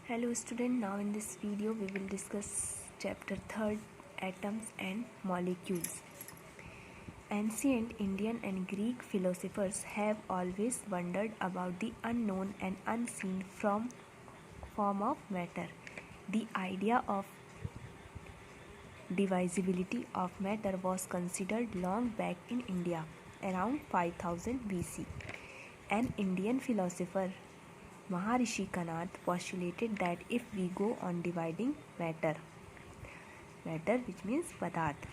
Hello student, now in this video we will discuss chapter 3rd, atoms and molecules. Ancient Indian and Greek philosophers have always wondered about the unknown and unseen form of matter. The idea of divisibility of matter was considered long back in India, around 5000 BC. An Indian philosopher, Maharishi Kanath, postulated that if we go on dividing matter which means padarth,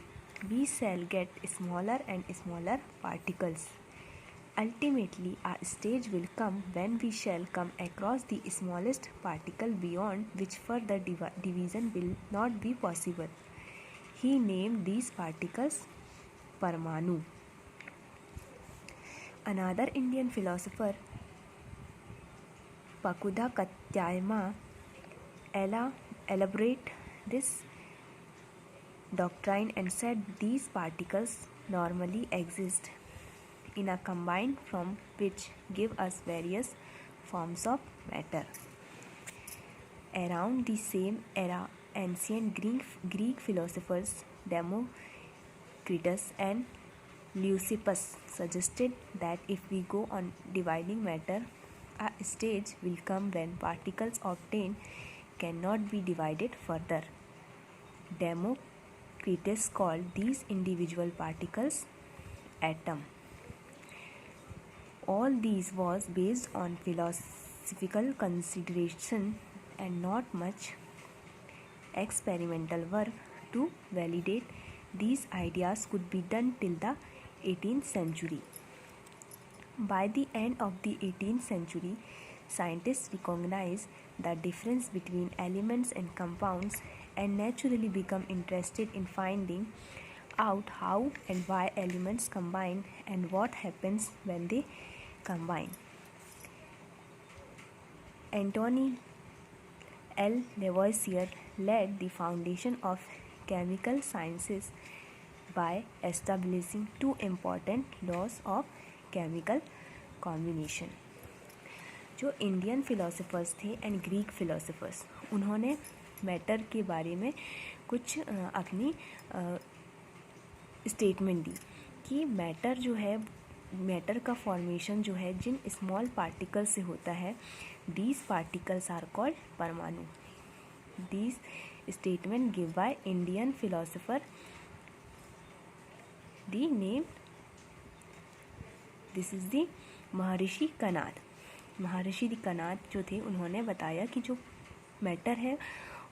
we shall get smaller and smaller particles. Ultimately, a stage will come when we shall come across the smallest particle beyond which further division will not be possible. He named these particles Parmanu. Another Indian philosopher, Pakuda Katyayama, elaborated this doctrine and said these particles normally exist in a combined form which give us various forms of matter. Around the same era, ancient Greek philosophers Democritus and Leucippus suggested that if we go on dividing matter, a stage will come when particles obtained cannot be divided further. Democritus called these individual particles atom. All these was based on philosophical consideration and not much experimental work to validate these ideas could be done till the 18th century. By the end of the 18th century, scientists recognized the difference between elements and compounds and naturally become interested in finding out how and why elements combine and what happens when they combine. Antoine L. Lavoisier laid the foundation of chemical sciences by establishing two important laws of chemical combination. जो Indian philosophers थे and Greek philosophers, उन्होंने matter के बारे में कुछ अपनी statement दी कि matter जो है, मैटर का फॉर्मेशन जो है जिन स्मॉल पार्टिकल से होता है, दीज पार्टिकल्स आर कॉल्ड परमाणु. These statement give by Indian philosopher. The name this is the महर्षि कनाद. महर्षि कनाद जो थे, उन्होंने बताया कि जो मैटर है,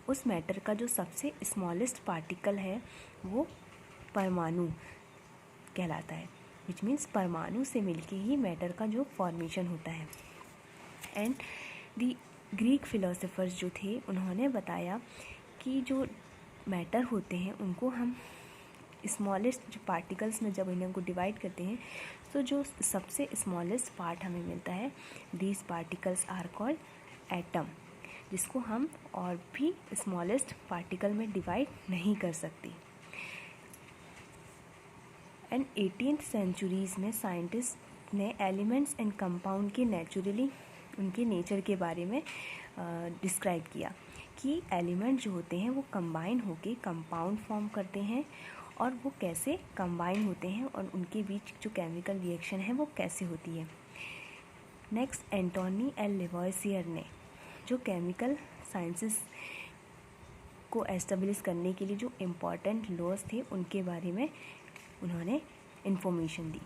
उस मैटर का जो सबसे स्मॉलेस्ट पार्टिकल है वो परमाणु कहलाता है, विच मीन्स परमाणु से मिलके ही मैटर का जो फॉर्मेशन होता है. एंड दी ग्रीक फिलोसोफर्स जो थे, उन्होंने बताया कि जो मैटर होते हैं उनको हम स्मॉलेस्ट जो पार्टिकल्स में जब इनको डिवाइड करते हैं तो जो सबसे स्मॉलेस्ट पार्ट हमें मिलता है, these particles are called atom, जिसको हम और भी स्मॉलेस्ट पार्टिकल में डिवाइड नहीं कर सकते. एंड 18th सेंचुरीज़ में साइंटिस्ट ने एलिमेंट्स एंड कंपाउंड के नेचुरली उनके नेचर के बारे में डिस्क्राइब किया कि एलिमेंट जो होते हैं वो कंबाइन होके कंपाउंड फॉर्म करते हैं और वो कैसे कंबाइन होते हैं और उनके बीच जो केमिकल रिएक्शन है वो कैसे होती है. नेक्स्ट, एंटोनी एल लेवॉइसियर ने जो केमिकल साइंसेस को एस्टेब्लिश करने के लिए जो इम्पोर्टेंट लॉज थे उनके बारे में उन्होंने इन्फॉर्मेशन दी.